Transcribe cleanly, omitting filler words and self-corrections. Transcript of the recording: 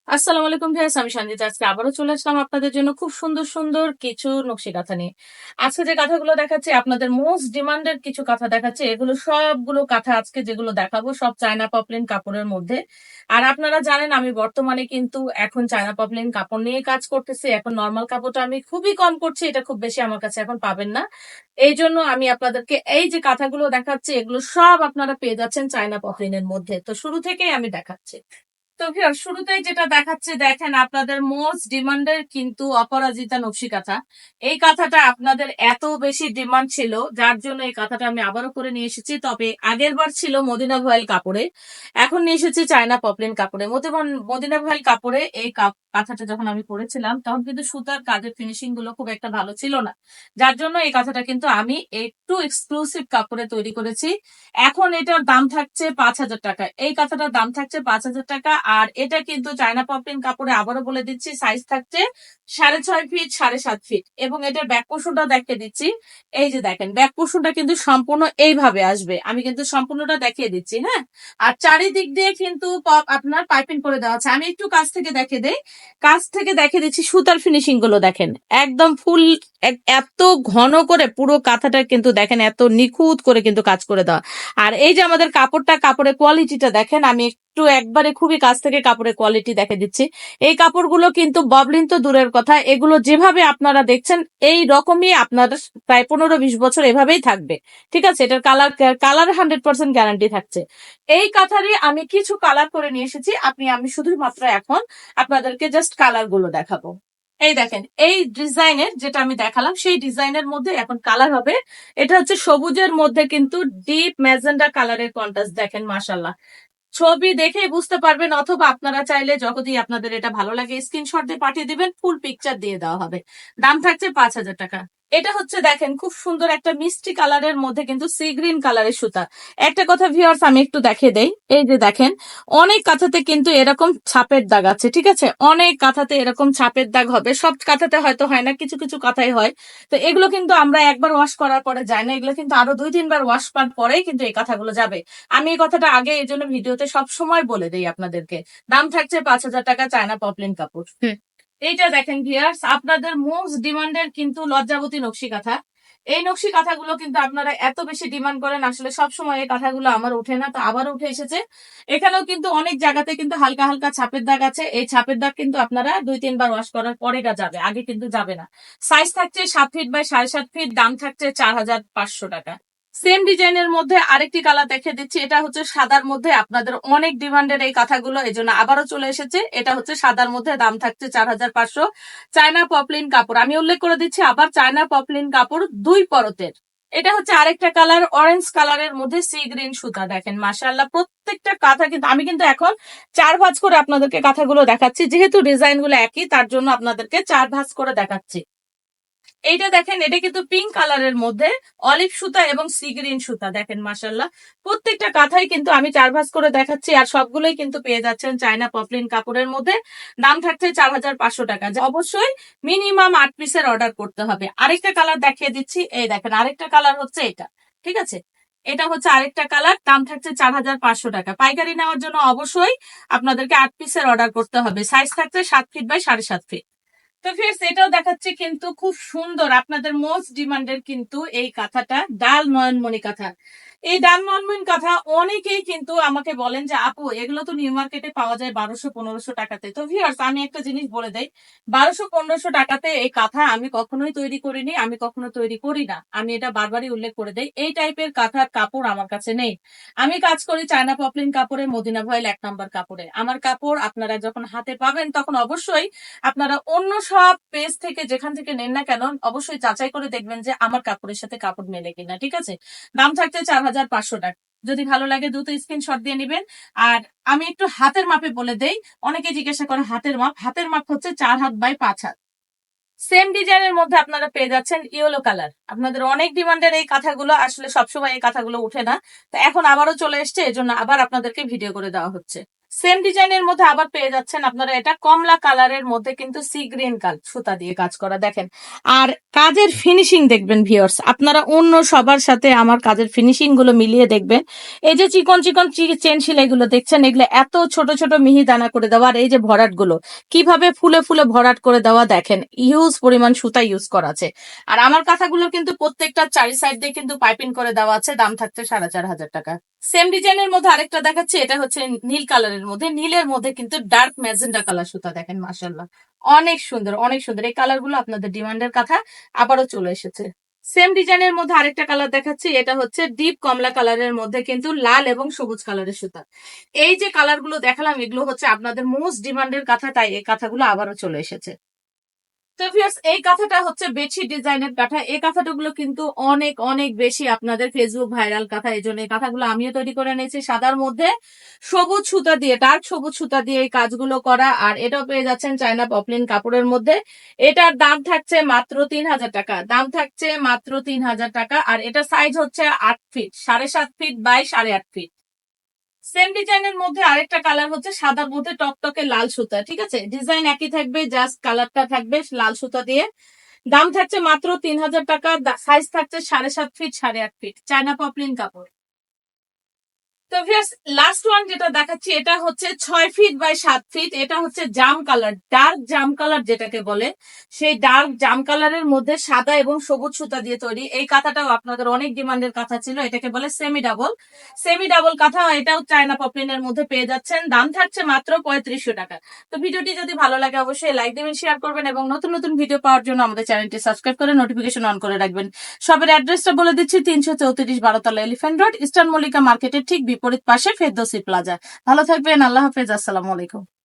আসসালামু আলাইকুম ভিউয়ার্স, আমি সঞ্জিতা। আজকে আবারও চলে আসলাম আপনাদের জন্য খুব সুন্দর সুন্দর কিছু নকশি কাঁথা নিয়ে। আজকে যে কাঁথাগুলো দেখাচ্ছি আপনাদের মোস্ট ডিমান্ডেড কিছু কাঁথা দেখাচ্ছি। এগুলো সবগুলো কাঁথা আজকে যেগুলো দেখাবো সব চায়না পপলিন কাপড়ের মধ্যে। আর আপনারা জানেন আমি বর্তমানে কিন্তু এখন চায়না পপলিন কাপড় নিয়ে কাজ করতেছি। এখন নর্মাল কাপড়টা আমি খুবই কম করছি, এটা খুব বেশি আমার কাছে এখন পাবেন না। এই জন্য আমি আপনাদেরকে এই যে কাঁথাগুলো দেখাচ্ছি এগুলো সব আপনারা পেয়ে যাচ্ছেন চায়না পপলিনের মধ্যে। তো শুরু থেকেই আমি দেখাচ্ছি। তো ভিউয়ার শুরুতেই যেটা দেখাচ্ছে দেখেন আপনাদের মোস্ট ডিমান্ডের কিন্তু অপরাজিতা নকশি কাঁথা। এই কাঁথাটা আপনাদের এত বেশি ডিমান্ড ছিল যার জন্য এই কাঁথাটা আমি আবারও করে নিয়ে এসেছি। তবে আগের বার ছিল মদিনা ভয়েল কাপড়ে, এখন নিয়ে এসেছি চায়না পপলিন কাপড়ে। মদিনা ভয়েল কাপড়ে এই কাঁথাটা যখন আমি করেছিলাম তখন কিন্তু সুতার কাজের ফিনিশিং গুলো খুব একটা ভালো ছিল না, যার জন্য এই কাঁথাটা কিন্তু আমি একটু এক্সক্লুসিভ কাপড়ে তৈরি করেছি। এখন এটার দাম থাকছে 5,000 টাকা। এই কাঁথাটার দাম থাকছে 5,000 টাকা। আর এটা কিন্তু চায়না পপলিন কাপড়ে আবারও বলে দিচ্ছি সাইজ থাকছে 6.5 ফিট 7.5 ফিট। এবং এটার ব্যাক পোর্শনটা দেখে দিচ্ছি। এই যে দেখেন ব্যাক পোর্শনটা কিন্তু সম্পূর্ণ এইভাবে আসবে, আমি কিন্তু সম্পূর্ণটা দেখিয়ে দিচ্ছি। হ্যাঁ, আর চারিদিক দিয়ে কিন্তু আপনার পাইপিং করে দেওয়া আছে। আমি একটু কাছ থেকে দেখে দেই, কাছ থেকে দেখে দিচ্ছি। সুতার ফিনিশিং গুলো দেখেন একদম ফুল, এত ঘন করে পুরো কাঁথাটা কিন্তু দেখেন এত নিখুঁত করে কিন্তু কাজ করে দেওয়া। আর এই যে আমাদের কাপড়ের কোয়ালিটিটা দেখেন, আমি একটু একবারে খুবই কাছ থেকে কাপড়ের কোয়ালিটি দেখে দিচ্ছি। এই কাপড়গুলো কিন্তু ববলিন তো দূরের কথা, এগুলো যেভাবে আপনারা দেখছেন এই রকমই আপনার প্রায় 15-20 বছর এভাবেই থাকবে। ঠিক আছে, এটার কালার কালার 100% গ্যারান্টি থাকছে। এই কাঁথারই আমি কিছু কালার করে নিয়ে এসেছি। আমি শুধুমাত্র এখন আপনাদেরকে জাস্ট কালার গুলো দেখাবো। এই দেখেন এই ডিজাইনের যেটা আমি দেখালাম সেই ডিজাইনের মধ্যে এখন কালার হবে। এটা হচ্ছে সবুজের মধ্যে কিন্তু ডিপ ম্যাজেন্ডা কালারের কন্ট্রাস্ট দেখেন, মাশাআল্লাহ। ছবি দেখে বুঝতে পারবেন, অথবা আপনারা চাইলে যদি আপনাদের এটা ভালো লাগে স্ক্রিনশট দিয়ে পাঠিয়ে দিবেন, ফুল পিকচার দিয়ে দেওয়া হবে। দাম থাকছে 5,000 টাকা। এটা হচ্ছে দেখেন খুব সুন্দর একটা মিষ্টি কালারের মধ্যে কিন্তু সি গ্রিন কালারের সুতা। একটা কথা ভিউয়ার্স আমি একটু দেখিয়ে দেই, এই যে দেখেন অনেক কাঁথাতে কিন্তু এরকম ছাপের দাগ আছে। ঠিক আছে, অনেক কাঁথাতে এরকম ছাপের দাগ হবে, সব কাঁথাতে হয়তো হয় না, কিছু কিছু কাঁথায় হয়। তো এগুলো কিন্তু আমরা একবার ওয়াশ করার পরে যায় না, এগুলো কিন্তু আরো 2-3 বার ওয়াশ করার পরেই কিন্তু এই কাঁথাগুলো যাবে। আমি এই কথাটা আগে এই জন্য ভিডিওতে সব সময় বলে দেই আপনাদেরকে। দাম থাকছে 5,000 টাকা চায়না পপলিন কাপড়। এইটা দেখেন ভিউয়ার্স আপনাদের মোস্ট ডিমান্ডের কিন্তু লজ্জাবতী নকশি কাঁথা। এই নকশি কাঁথাগুলো কিন্তু আপনারা এত বেশি ডিমান্ড করেন, আসলে সব সময় এই কাঁথাগুলো আমার ওঠে না, তো আবার উঠে এসেছে। এখানেও কিন্তু অনেক জায়গাতে কিন্তু হালকা হালকা ছাপের দাগ আছে। এই ছাপের দাগ কিন্তু আপনারা 2-3 বার ওয়াশ করার পরে এটা যাবে, আগে কিন্তু যাবে না। সাইজ থাকছে 7 ফিট বাই 7.5 ফিট। দাম থাকছে 4,500 টাকা। সেম ডিজাইনের মধ্যে আরেকটি কালার দেখে দিচ্ছি। এটা হচ্ছে সাদার মধ্যে, আপনাদের অনেক ডিমান্ডের এই কাঁথাগুলো, এই জন্য আবারও চলে এসেছে। এটা হচ্ছে সাদার মধ্যে, দাম থাকছে 4,500। চায়না পপলিন কাপড়, আমি উল্লেখ করে দিচ্ছি আবার, চায়না পপলিন কাপড় 2 পরতের। এটা হচ্ছে আরেকটা কালার, অরেঞ্জ কালারের মধ্যে সি গ্রিন সুতা দেখেন, মাশাআল্লাহ। প্রত্যেকটা কাঁথা কিন্তু আমি কিন্তু এখন 4 ভাঁজ করে আপনাদেরকে কাঁথাগুলো দেখাচ্ছি, যেহেতু ডিজাইন গুলো একই তার জন্য আপনাদেরকে 4 ভাঁজ করে দেখাচ্ছি। এইটা দেখেন, এটা কিন্তু পিঙ্ক কালারের মধ্যে অলিভ সুতা এবং সি গ্রিন সুতা দেখেন, মাশাআল্লাহ। প্রত্যেকটা কাঁথাই কিন্তু আমি 4 ভাঁজ করে দেখাচ্ছি, আর সবগুলোই কিন্তু পেয়ে যাচ্ছেন চায়না পপলিন কাপড়ের মধ্যে। দাম থাকছে 4,500 টাকা। অবশ্যই মিনিমাম 8 পিসের অর্ডার করতে হবে। আরেকটা কালার দেখিয়ে দিচ্ছি, এই দেখেন আরেকটা কালার হচ্ছে এটা। ঠিক আছে, এটা হচ্ছে আরেকটা কালার, দাম থাকছে 4,500 টাকা। পাইকারি নেওয়ার জন্য অবশ্যই আপনাদেরকে 8 পিসের অর্ডার করতে হবে। সাইজ থাকছে 7 ফিট বাই 7.5 ফিট। তো ফ্রেন্ডস এটাও দেখাচ্ছে কিন্তু খুব সুন্দর, আপনাদের মোস্ট ডিমান্ডের কিন্তু এই কাঁথাটা ডাল নয়নমণি কাঁথা। এই ডাল নয়নমণি কাঁথা অনেকেই কিন্তু আমাকে বলেন যে আপু এগুলো তো নিউ মার্কেটে পাওয়া যায় 1,200-1,500 টাকাতে। তো ভিউয়ার্স আমি একটা জিনিস বলে দেই, 1,200-1,500 টাকাতে এই কাঁথা আমি কখনোই তৈরি করিনি, আমি কখনো তৈরি করি না। আমি এটা বারবারই উল্লেখ করে দেই, এই টাইপের কাঁথার কাপড় আমার কাছে নেই। আমি কাজ করি চায়না পপলিন কাপড়ে, মদিনা ভয়েল 1 নাম্বার কাপড়ে। আমার কাপড় আপনারা যখন হাতে পাবেন তখন অবশ্যই আপনারা অন্য সব পেজ থেকে যেখান থেকে নেন না কেন অবশ্যই যাচাই করে দেখবেন যে আমার কাপড়ের সাথে কাপড় মেলে কিনা। ঠিক আছে, দাম থাকছে 4,500 টাকা। যদি ভালো লাগে দ্রুত স্ক্রিনশট দিয়ে নেবেন। আর আমি একটু হাতের মাপে বলে দেই, অনেকে জিজ্ঞাসা করে হাতের মাপ হচ্ছে 4 হাত বাই 5 হাত। সেম ডিজাইনের মধ্যে আপনারা পেয়ে যাচ্ছেন ইয়েলো কালার। আপনাদের অনেক ডিমান্ডের এই কাঁথাগুলো, আসলে সবসময় এই কাঁথাগুলো উঠে না, তো এখন আবারও চলে এসছে, এজন্য আবার আপনাদেরকে ভিডিও করে দেওয়া হচ্ছে। সেম ডিজাইনের মধ্যে আবার পেয়ে যাচ্ছেন আপনারা এটা কমলা কালারের মধ্যে কিন্তু সি গ্রিন সুতা দিয়ে কাজ করা দেখেন। আর কাজের ফিনিশিং দেখবেন ভিউয়ার্স, আপনারা অন্য সবার সাথে আমার কাজের ফিনিশিং গুলো মিলিয়ে দেখবেন। এই যে চিকন চিকন চেন সেলাই গুলো দেখছেন, এগুলো এত ছোট ছোট মিহি দানা করে দেওয়া, আর এই যে ভরাট গুলো কিভাবে ফুলে ফুলে ভরাট করে দেওয়া দেখেন, হিউজ পরিমাণ সুতা ইউজ করা আছে। আর আমার কাঁথাগুলো কিন্তু প্রত্যেকটা চারি সাইড দিয়ে কিন্তু পাইপিং করে দেওয়া আছে, দাম থাকছে 4,500 টাকা। সেম ডিজাইনের মধ্যে আরেকটা দেখাচ্ছি, এটা হচ্ছে নীল কালারের মধ্যে, নীলের মধ্যে কিন্তু ডার্ক ম্যাজেন্ডা কালার সুতা দেখেন, মাশাআল্লাহ অনেক সুন্দর অনেক সুন্দর। এই কালার গুলো আপনাদের ডিমান্ডের কথা আবারও চলে এসেছে। সেম ডিজাইনের মধ্যে আরেকটা কালার দেখাচ্ছি, এটা হচ্ছে ডিপ কমলা কালারের মধ্যে কিন্তু লাল এবং সবুজ কালারের সুতা। এই যে কালার গুলো দেখালাম এগুলো হচ্ছে আপনাদের মোস্ট ডিমান্ডের কথা, তাই এই কথাগুলো আবারও চলে এসেছে। তো ভিউয়ার্স, এই কাঁথাটা হচ্ছে বেডশিট ডিজাইনের কাঁথা। এই কাঁথাগুলো কিন্তু অনেক অনেক বেশি আপনাদের ফেসবুক ভাইরাল কাঁথা, এই জন্য এই কাঁথাগুলো আমিও তৈরি করে নিয়েছি সাদার মধ্যে সবুজ সুতা দিয়ে, ডার্ক সবুজ সুতা দিয়ে এই কাজগুলো করা। আর এটাও পেয়ে যাচ্ছেন চায়না পপলিন কাপড়ের মধ্যে। এটার দাম থাকছে মাত্র 3,000 টাকা, দাম থাকছে মাত্র 3,000 টাকা। আর এটা সাইজ হচ্ছে 8 feet, 7.5 feet by 8.5 feet. Same ডিজাইনের মধ্যে আরেকটা কালার হচ্ছে সাদার মধ্যে টকটকে লাল সুতা, ঠিক আছে, ডিজাইন একই থাকবে, জাস্ট কালারটা থাকবে লাল সুতা দিয়ে। দাম থাকছে মাত্র 3,000 টাকা, সাইজ থাকছে 7.5 ফিট 8.5 ফিট, চায়না পপলিন কাপড়। তো ভিউয়ার্স, লাস্ট ওয়ান যেটা দেখাচ্ছি এটা হচ্ছে 6 ফিট বাই 7 ফিট। এটা হচ্ছে জাম কালার, ডার্ক জাম কালার যেটাকে বলে, সেই ডার্ক জাম কালারের মধ্যে সাদা এবং সবুজ সুতা দিয়ে তৈরি। এই কাঁথাটাও আপনাদের অনেক ডিমান্ডের কাঁথা ছিল, এটাকে বলে সেমি ডাবল। সেমি ডাবল কাঁথা, এটাও চায়না পপলিনের মধ্যে পেয়ে যাচ্ছেন, দাম থাকছে মাত্র 3500 টাকা। তো ভিডিওটি যদি ভালো লাগে অবশ্যই লাইক দেবেন, শেয়ার করবেন এবং নতুন নতুন ভিডিও পাওয়ার জন্য আমাদের চ্যানেলটি সাবস্ক্রাইব করে নোটিফিকেশন অন করে রাখবেন। সবের অ্যাড্রেসটা বলে দিচ্ছি, 334 বারোতলা এলিফ্যান্ট রোড, ইস্টার্ন মল্লিকা মার্কেটের ঠিক বিপরীত পাশে ফেরদৌসি প্লাজা। ভালো থাকবেন, আল্লাহ হাফেজ, আসসালামু আলাইকুম।